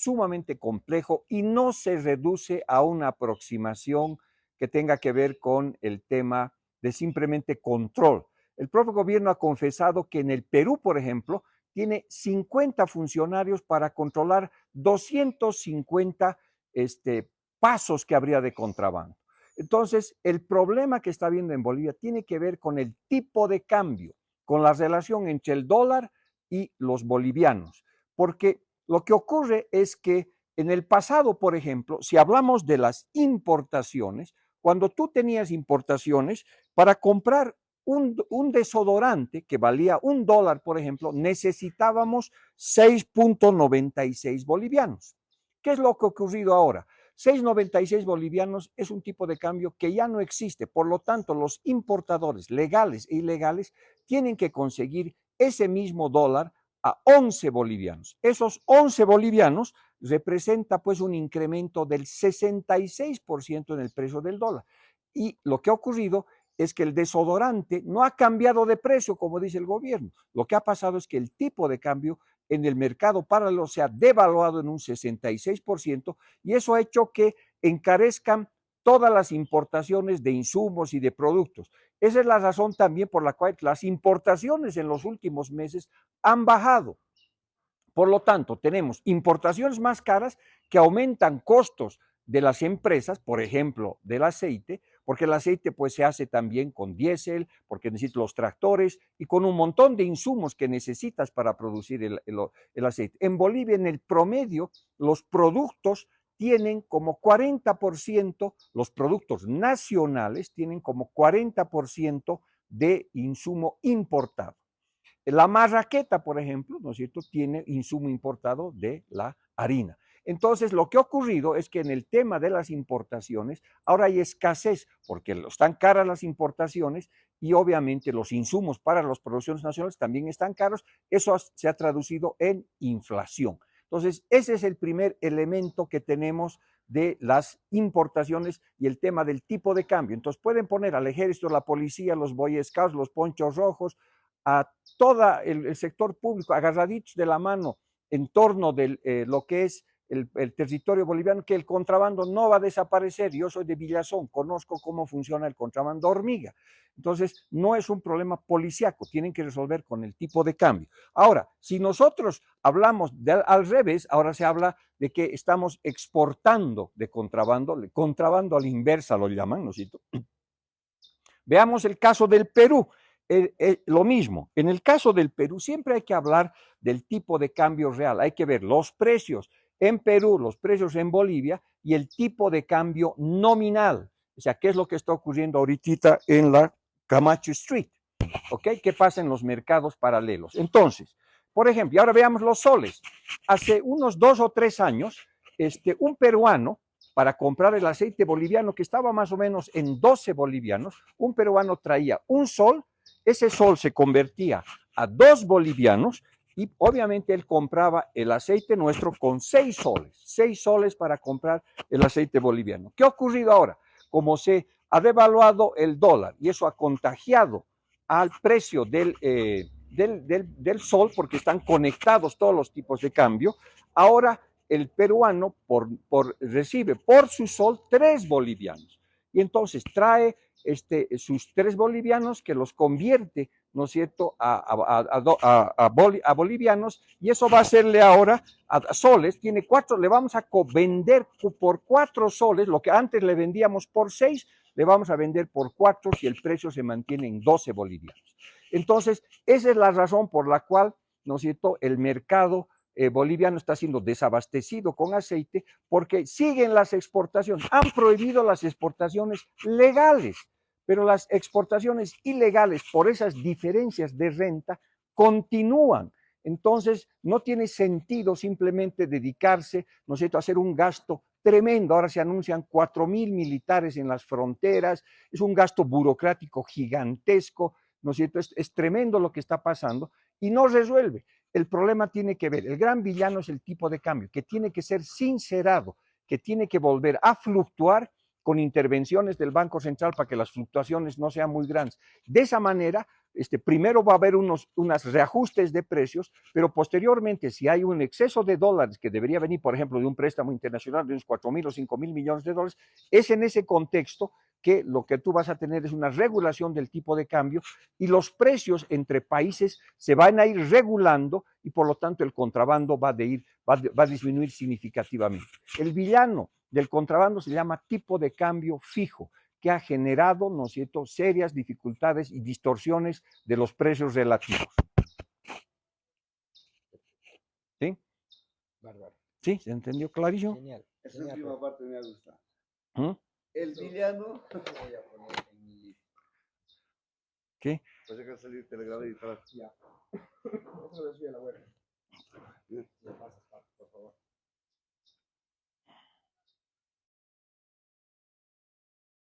sumamente complejo y no se reduce a una aproximación que tenga que ver con el tema de simplemente control. El propio gobierno ha confesado que en el Perú, por ejemplo, tiene 50 funcionarios para controlar 250 pasos que habría de contrabando. Entonces, el problema que está habiendo en Bolivia tiene que ver con el tipo de cambio, con la relación entre el dólar y los bolivianos, porque lo que ocurre es que en el pasado, por ejemplo, si hablamos de las importaciones, cuando tú tenías importaciones, para comprar un desodorante que valía $1, por ejemplo, necesitábamos 6.96 bolivianos. ¿Qué es lo que ha ocurrido ahora? 6.96 bolivianos es un tipo de cambio que ya no existe. Por lo tanto, los importadores legales e ilegales tienen que conseguir ese mismo dólar a 11 bolivianos. Esos 11 bolivianos representa pues un incremento del 66% en el precio del dólar. Y lo que ha ocurrido es que el desodorante no ha cambiado de precio, como dice el gobierno. Lo que ha pasado es que el tipo de cambio en el mercado paralelo se ha devaluado en un 66% y eso ha hecho que encarezcan todas las importaciones de insumos y de productos. Esa es la razón también por la cual las importaciones en los últimos meses han bajado. Por lo tanto, tenemos importaciones más caras que aumentan costos de las empresas, por ejemplo, del aceite, porque el aceite pues se hace también con diésel, porque necesitas los tractores y con un montón de insumos que necesitas para producir el aceite. En Bolivia, en el promedio, los productos tienen como 40%, los productos nacionales tienen como 40% de insumo importado. La marraqueta, por ejemplo, ¿no es cierto?, tiene insumo importado de la harina. Entonces, lo que ha ocurrido es que en el tema de las importaciones, ahora hay escasez, porque están caras las importaciones y obviamente los insumos para las producciones nacionales también están caros. Eso se ha traducido en inflación. Entonces, ese es el primer elemento que tenemos de las importaciones y el tema del tipo de cambio. Entonces, pueden poner al ejército, la policía, los Boy Scouts, los ponchos rojos, a todo el sector público agarraditos de la mano en torno de lo que es el territorio boliviano, que el contrabando no va a desaparecer. Yo soy de Villazón, conozco cómo funciona el contrabando hormiga. Entonces, no es un problema policíaco, tienen que resolver con el tipo de cambio. Ahora, si nosotros hablamos al revés, ahora se habla de que estamos exportando de contrabando a la inversa lo llaman, ¿no es cierto? Veamos el caso del Perú. Lo mismo, en el caso del Perú siempre hay que hablar del tipo de cambio real, hay que ver los precios en Perú, los precios en Bolivia y el tipo de cambio nominal, o sea, qué es lo que está ocurriendo ahorita en la Camacho Street, ¿ok? ¿Qué pasa en los mercados paralelos? Entonces, por ejemplo, y ahora veamos los soles. Hace unos 2 o 3 años, un peruano, para comprar el aceite boliviano que estaba más o menos en 12 bolivianos, un peruano traía un sol. Ese sol se convertía a 2 bolivianos y obviamente él compraba el aceite nuestro con 6 soles para comprar el aceite boliviano. ¿Qué ha ocurrido ahora? Como se ha devaluado el dólar y eso ha contagiado al precio del sol, porque están conectados todos los tipos de cambio, ahora el peruano recibe por su sol 3 bolivianos. Y entonces trae sus 3 bolivianos que los convierte, ¿no es cierto?, a bolivianos, y eso va a hacerle ahora a soles. Tiene 4, le vamos a vender por 4 soles, lo que antes le vendíamos por 6, le vamos a vender por 4 si el precio se mantiene en 12 bolivianos. Entonces, esa es la razón por la cual, ¿no es cierto?, el mercado boliviano está siendo desabastecido con aceite porque siguen las exportaciones. Han prohibido las exportaciones legales, pero las exportaciones ilegales, por esas diferencias de renta, continúan. Entonces, no tiene sentido simplemente dedicarse, ¿no es cierto?, a hacer un gasto tremendo. Ahora se anuncian 4.000 militares en las fronteras, es un gasto burocrático gigantesco, ¿no es cierto? Es tremendo lo que está pasando y no resuelve. El problema tiene que ver, el gran villano es el tipo de cambio, que tiene que ser sincerado, que tiene que volver a fluctuar con intervenciones del Banco Central para que las fluctuaciones no sean muy grandes. De esa manera primero va a haber unos reajustes de precios, pero posteriormente, si hay un exceso de dólares que debería venir, por ejemplo, de un préstamo internacional de unos 4.000 o 5.000 millones de dólares, es en ese contexto que lo que tú vas a tener es una regulación del tipo de cambio y los precios entre países se van a ir regulando y por lo tanto el contrabando va a disminuir significativamente. El villano del contrabando se llama tipo de cambio fijo, que ha generado, ¿no es cierto?, serias dificultades y distorsiones de los precios relativos. ¿Sí? Bárbaro. ¿Sí? ¿Se entendió clarísimo? Genial. Esa última parte me ha gustado. ¿Mm? El villano. Voy a poner en mi libro. ¿Qué? Pues hay que salir, te lo grabé y todo. Ya. Otra vez voy a la web. Le pasas, por favor.